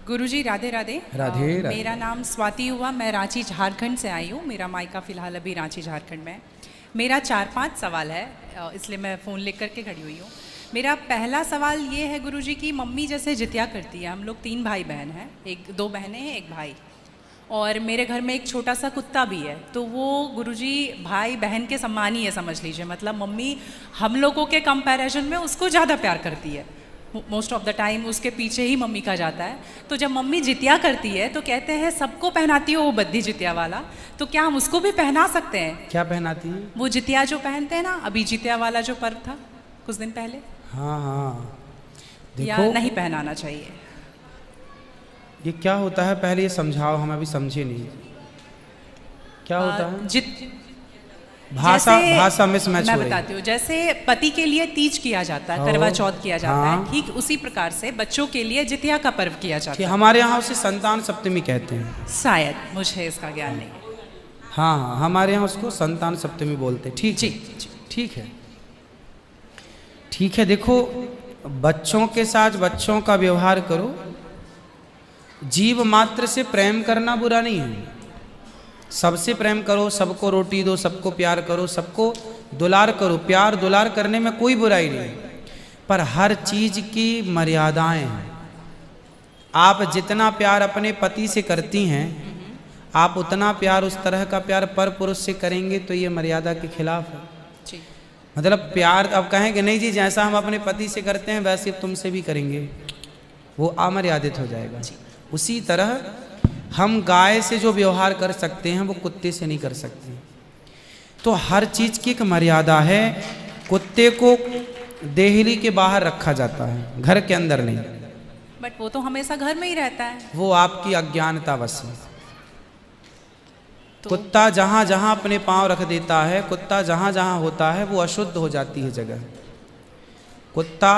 गुरुजी राधे राधे। राधे राधे। मेरा नाम स्वाति हुआ, मैं रांची झारखंड से आई हूँ। मेरा मायका फ़िलहाल अभी रांची झारखंड में है। मेरा 4-5 सवाल है, इसलिए मैं फ़ोन लेकर करके खड़ी हुई हूँ। मेरा पहला सवाल ये है गुरुजी की मम्मी जैसे जितिया करती है, हम लोग 3 भाई बहन हैं, 2 बहनें हैं 1 भाई, और मेरे घर में एक छोटा सा कुत्ता भी है। तो वो गुरुजी भाई बहन के समान ही है, समझ लीजिए। मतलब मम्मी हम लोगों के कंपैरिजन में उसको ज़्यादा प्यार करती है। मोस्ट ऑफ द टाइम उसके पीछे ही मम्मी का जाता है। तो जब मम्मी जितिया करती है तो कहते हैं सबको पहनाती हो वो बद्दी जितिया वाला, तो क्या हम उसको भी पहना सकते हैं? क्या पहनाती है? वो जितिया जो पहनते हैं ना, अभी जितिया वाला जो पर्व था कुछ दिन पहले। हाँ हाँ, या देखो नहीं पहनाना चाहिए? ये क्या होता है, पहले ये समझाओ, हम अभी समझे नहीं क्या होता है। भाषा मिसमैच हो रही है। मैं बताती हूँ। जैसे पति के लिए तीज किया जाता है, करवा चौथ किया जाता है, ठीक उसी प्रकार से बच्चों के लिए जितिया का पर्व किया जाता है। हमारे यहाँ उसे संतान सप्तमी कहते हैं शायद, मुझे इसका ज्ञान नहीं है। हाँ हाँ, हमारे यहाँ उसको संतान सप्तमी बोलते हैं। ठीक जी, ठीक है, ठीक है। देखो, बच्चों के साथ बच्चों का व्यवहार करो, जीव मात्र से प्रेम करना बुरा नहीं है। सबसे प्रेम करो, सबको रोटी दो, सबको प्यार करो, सबको दुलार करो। प्यार दुलार करने में कोई बुराई नहीं, पर हर चीज की मर्यादाएं हैं। आप जितना प्यार अपने पति से करती हैं, आप उतना प्यार, उस तरह का प्यार पर पुरुष से करेंगे तो ये मर्यादा के खिलाफ है। मतलब प्यार अब कहेंगे नहीं जी जैसा हम अपने पति से करते हैं वैसे तुमसे भी करेंगे, वो अमर्यादित हो जाएगा। उसी तरह हम गाय से जो व्यवहार कर सकते हैं वो कुत्ते से नहीं कर सकते। तो हर चीज की एक मर्यादा है। कुत्ते को देहली के बाहर रखा जाता है, घर के अंदर नहीं। बट वो तो हमेशा घर में ही रहता है। वो आपकी अज्ञानतावश है। तो कुत्ता जहां जहां अपने पांव रख देता है, कुत्ता जहां जहां होता है वो अशुद्ध हो जाती है जगह। कुत्ता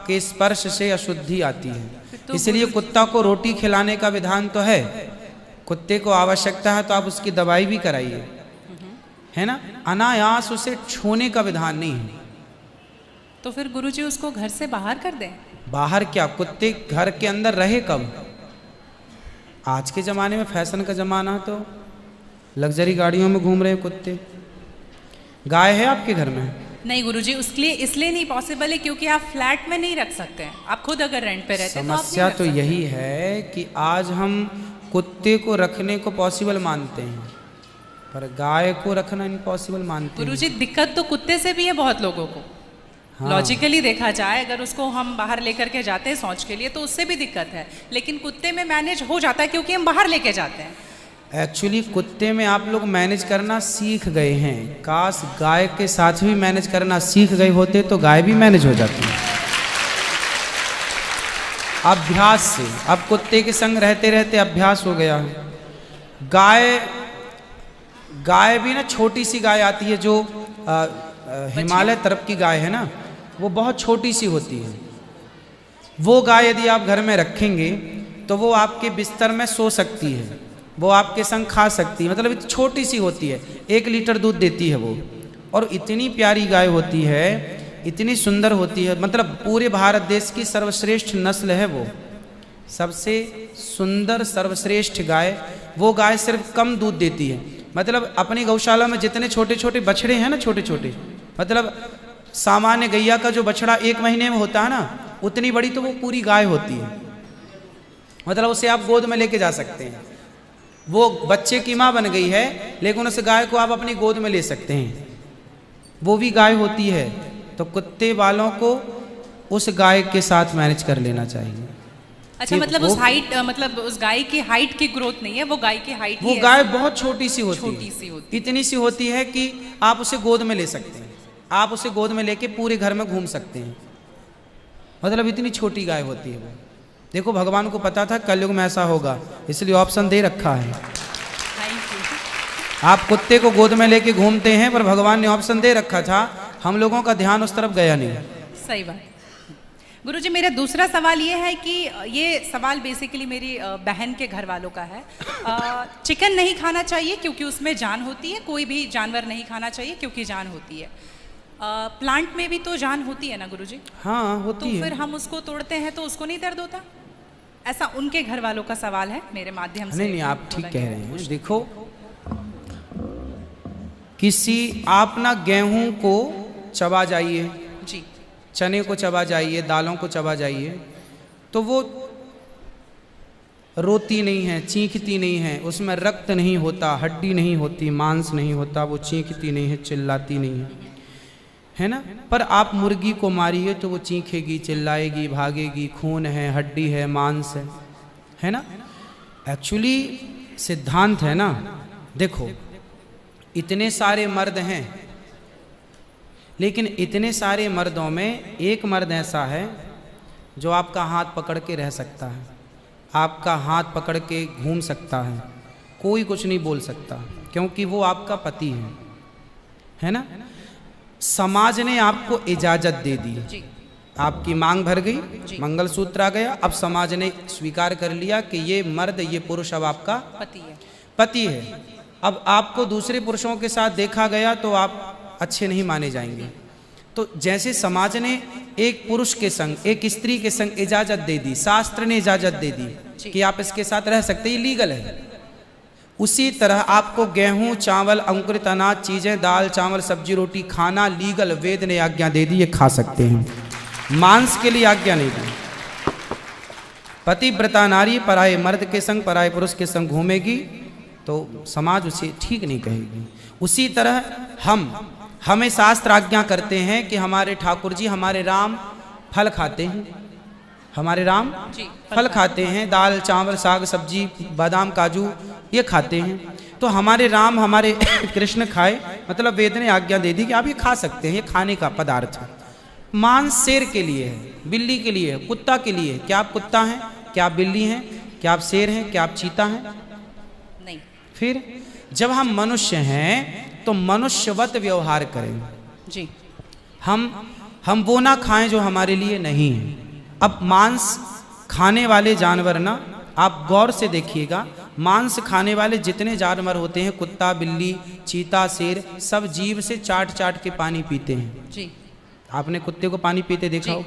के स्पर्श से अशुद्धि आती है। तो इसलिए कुत्ता को रोटी खिलाने का विधान तो है। कुत्ते को आवश्यकता है तो आप उसकी दवाई भी कराइए, है ना। अनायास उसे छूने का विधान नहीं है। तो फिर गुरुजी उसको घर से बाहर कर दें? बाहर क्या, कुत्ते घर के अंदर रहे कब? आज के ज़माने में फैशन का ज़माना है तो लग्जरी गाड़ियों में घूम रहे कुत्ते। गाय है आपके घर में? नहीं गुरुजी, उसके लिए इसलिए नहीं पॉसिबल है क्योंकि आप फ्लैट में नहीं रख सकते हैं। आप खुद अगर रेंट पे रहते हैं तो समस्या तो यही है कि आज हम कुत्ते को रखने को पॉसिबल मानते हैं पर गाय को रखना इम्पॉसिबल मानते हैं। गुरुजी दिक्कत तो कुत्ते से भी है बहुत लोगों को। हाँ। लॉजिकली देखा जाए, अगर उसको हम बाहर लेकर के जाते हैं शौच के लिए तो उससे भी दिक्कत है, लेकिन कुत्ते में मैनेज हो जाता है क्योंकि हम बाहर लेके जाते हैं। एक्चुअली कुत्ते में आप लोग मैनेज करना सीख गए हैं। काश गाय के साथ भी मैनेज करना सीख गए होते तो गाय भी मैनेज हो जाती है अभ्यास से। अब कुत्ते के संग रहते रहते अभ्यास हो गया। गाय भी ना, छोटी सी गाय आती है जो हिमालय तरफ की गाय है ना, वो बहुत छोटी सी होती है। वो गाय यदि आप घर में रखेंगे तो वो आपके बिस्तर में सो सकती है, वो आपके संग खा सकती है। मतलब छोटी सी होती है, 1 लीटर दूध देती है वो, और इतनी प्यारी गाय होती है, इतनी सुंदर होती है। मतलब पूरे भारत देश की सर्वश्रेष्ठ नस्ल है वो, सबसे सुंदर सर्वश्रेष्ठ गाय। वो गाय सिर्फ कम दूध देती है। मतलब अपनी गौशाला में जितने छोटे छोटे बछड़े हैं ना, छोटे छोटे, मतलब सामान्य गैया का जो बछड़ा 1 महीने में होता है ना, उतनी बड़ी तो वो पूरी गाय होती है। मतलब उसे आप गोद में लेके जा सकते हैं। वो बच्चे की माँ बन गई है, लेकिन उस गाय को आप अपनी गोद में ले सकते हैं, वो भी गाय होती है। तो कुत्ते वालों को उस गाय के साथ मैनेज कर लेना चाहिए। अच्छा, मतलब उस हाइट, मतलब उस गाय की हाइट की ग्रोथ नहीं है, वो गाय की हाइट, वो गाय बहुत छोटी सी होती है, इतनी सी होती है कि आप उसे गोद में ले सकते हैं। आप उसे गोद में लेके पूरे घर में घूम सकते हैं। मतलब इतनी छोटी गाय होती है वो। देखो, भगवान को पता था कलयुग में ऐसा होगा, इसलिए ऑप्शन दे रखा है। आप कुत्ते को गोद में लेके घूमते हैं, पर भगवान ने ऑप्शन दे रखा था, हम लोगों का ध्यान उस तरफ गया नहीं। सही बात। गुरुजी, मेरा दूसरा सवाल ये है कि ये सवाल बेसिकली मेरी बहन के घर वालों का है। चिकन नहीं खाना चाहिए क्योंकि उसमें जान होती है, कोई भी जानवर नहीं खाना चाहिए क्योंकि जान होती है। प्लांट में भी तो जान होती है ना गुरुजी? हाँ, होती है। तो फिर हम उसको तोड़ते हैं तो उसको नहीं दर्द होता? ऐसा उनके घर वालों का सवाल है, मेरे माध्यम से। नहीं, आप ठीक कह रहे हैं। देखो, आप ना गेहूं को चबा जाइए जी, चने को चबा जाइए, दालों को चबा जाइए, तो वो रोती नहीं है, चीखती नहीं है, उसमें रक्त नहीं होता, हड्डी नहीं होती, मांस नहीं होता, वो चीखती नहीं है, चिल्लाती नहीं है ना। पर आप मुर्गी को मारिए तो वो चीखेगी, चिल्लाएगी, भागेगी, खून है, हड्डी है, मांस है ना। एक्चुअली सिद्धांत है ना। देखो, इतने सारे मर्द हैं, लेकिन इतने सारे मर्दों में एक मर्द ऐसा है जो आपका हाथ पकड़ के रह सकता है, आपका हाथ पकड़ के घूम सकता है, कोई कुछ नहीं बोल सकता, क्योंकि वो आपका पति है ना। समाज ने आपको इजाजत दे दी, आपकी मांग भर गई, मंगलसूत्र आ गया, अब समाज ने स्वीकार कर लिया कि ये मर्द, ये पुरुष अब आपका पति है। अब आपको दूसरे पुरुषों के साथ देखा गया तो आप अच्छे नहीं माने जाएंगे। तो जैसे समाज ने एक पुरुष के संग, एक स्त्री के संग इजाजत दे दी, शास्त्र ने इजाजत दे दी कि आप इसके साथ रह सकते, ये लीगल है, उसी तरह आपको गेहूं, चावल, अंकुरित अनाज चीजें, दाल, चावल, सब्जी, रोटी खाना लीगल, वेद ने आज्ञा दे दी, ये खा सकते हैं। मांस के लिए आज्ञा नहीं दी। पतिव्रता नारी पराये मर्द के संग, पराये पुरुष के संग घूमेगी तो समाज उसे ठीक नहीं कहेगी। उसी तरह हमें शास्त्र आज्ञा करते हैं कि हमारे ठाकुर जी, हमारे राम फल खाते हैं, हमारे राम फल खाते हैं, दाल, चावल, साग, सब्जी, बादाम, काजू ये खाते हैं। तो हमारे राम, हमारे कृष्ण खाए, मतलब वेद ने आज्ञा दे दी कि आप ये खा सकते हैं, ये खाने का पदार्थ है। मांस शेर के लिए है, बिल्ली के लिए है, कुत्ता के लिए है। क्या आप कुत्ता हैं? क्या आप बिल्ली हैं? क्या आप शेर हैं? क्या आप चीता हैं? नहीं। फिर जब हम मनुष्य हैं तो मनुष्यवत व्यवहार करें जी। हम वो ना खाएं जो हमारे लिए नहीं है। अब मांस खाने वाले जानवर ना, आप गौर से देखिएगा, मांस खाने वाले जितने जानवर होते हैं, कुत्ता, बिल्ली, चीता, शेर, सब जीभ से चाट चाट के पानी पीते हैं जी। आपने कुत्ते को पानी पीते देखा हो?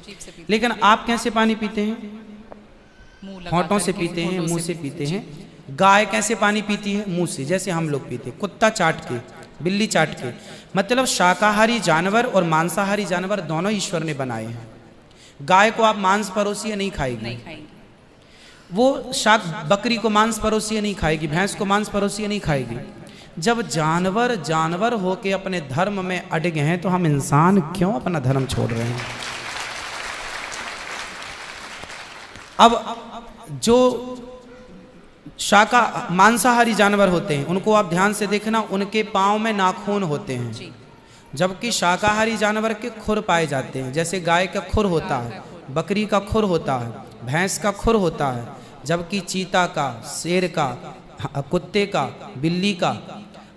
जीभ से पीते। लेकिन आप कैसे पानी पीते हैं? होंठों से पीते हैं, मुंह से पीते हैं। गाय कैसे पानी पीती है? मुंह से, जैसे हम लोग पीते। कुत्ता चाट के, बिल्ली चाट के। मतलब शाकाहारी जानवर और मांसाहारी जानवर दोनों ईश्वर ने बनाए हैं। गाय को आप मांस परोसिए, नहीं खाएगी, वो बकरी को मांस परोसिए नहीं खाएगी, भैंस को मांस परोसिए नहीं खाएगी। जब जानवर जानवर होके अपने धर्म में अड़े हैं तो हम इंसान क्यों अपना धर्म छोड़ रहे हैं? अब जो मांसाहारी जानवर होते हैं उनको आप ध्यान से देखना, उनके पांव में नाखून होते हैं, जबकि शाकाहारी जानवर के खुर पाए जाते हैं। जैसे गाय का खुर होता है, बकरी का खुर होता है, भैंस का खुर होता है, जबकि चीता का, शेर का, कुत्ते का, बिल्ली का।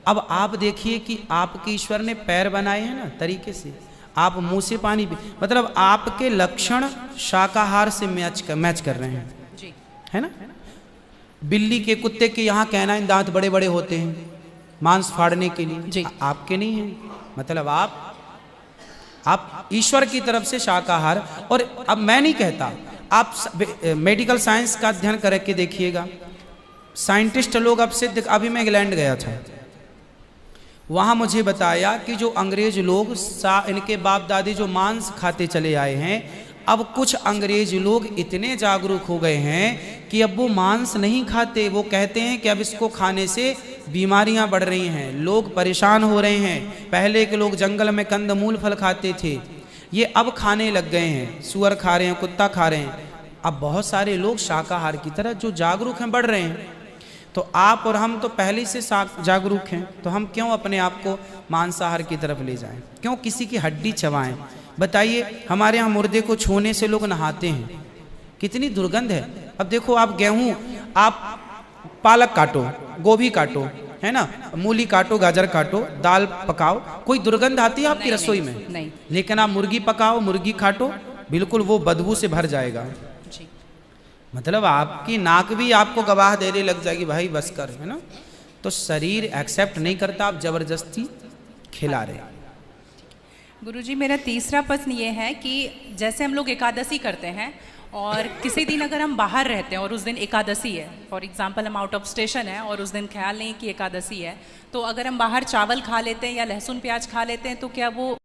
अब आप देखिए कि आपके ईश्वर ने पैर बनाए हैं ना तरीके से, आप मुंह से पानी पी, मतलब आपके लक्षण शाकाहार से मैच कर रहे हैं, है ना। बिल्ली के, कुत्ते के यहाँ कैनाइन दांत बड़े बड़े होते हैं मांस फाड़ने के लिए, आपके नहीं है। मतलब आप ईश्वर की तरफ से शाकाहार। और अब मैं नहीं कहता, आप मेडिकल साइंस का अध्ययन करके देखिएगा, साइंटिस्ट लोग अब सिद्ध, अभी मैं इंग्लैंड गया था, वहाँ मुझे बताया कि जो अंग्रेज लोग इनके बाप दादी जो मांस खाते चले आए हैं, अब कुछ अंग्रेज लोग इतने जागरूक हो गए हैं कि अब वो मांस नहीं खाते। वो कहते हैं कि अब इसको खाने से बीमारियां बढ़ रही हैं, लोग परेशान हो रहे हैं। पहले के लोग जंगल में कंदमूल फल खाते थे, ये अब खाने लग गए हैं, सुअर खा रहे हैं, कुत्ता खा रहे हैं। अब बहुत सारे लोग शाकाहार की तरह जो जागरूक हैं बढ़ रहे हैं। तो आप और हम तो पहले से जागरूक हैं, तो हम क्यों अपने आप को मांसाहार की तरफ ले जाएं? क्यों किसी की हड्डी चबाएं? बताइए, हमारे यहाँ मुर्दे को छूने से लोग नहाते हैं, कितनी दुर्गंध है। अब देखो, आप गेहूं, आप पालक काटो, गोभी काटो, है ना, मूली काटो, गाजर काटो, दाल पकाओ, कोई दुर्गंध आती है आपकी रसोई में? नहीं। लेकिन आप मुर्गी पकाओ, मुर्गी काटो, बिल्कुल वो बदबू से भर जाएगा। जी। मतलब आपकी नाक भी आपको गवाह देने लग जाएगी, भाई बस कर, है ना। तो शरीर एक्सेप्ट नहीं करता, आप जबरदस्ती खिला रहे। गुरुजी, मेरा तीसरा प्रश्न ये है कि जैसे हम लोग एकादशी करते हैं और किसी दिन अगर हम बाहर रहते हैं और उस दिन एकादशी है, फॉर एग्जांपल हम आउट ऑफ स्टेशन है और उस दिन ख्याल नहीं कि एकादशी है, तो अगर हम बाहर चावल खा लेते हैं या लहसुन प्याज खा लेते हैं तो क्या वो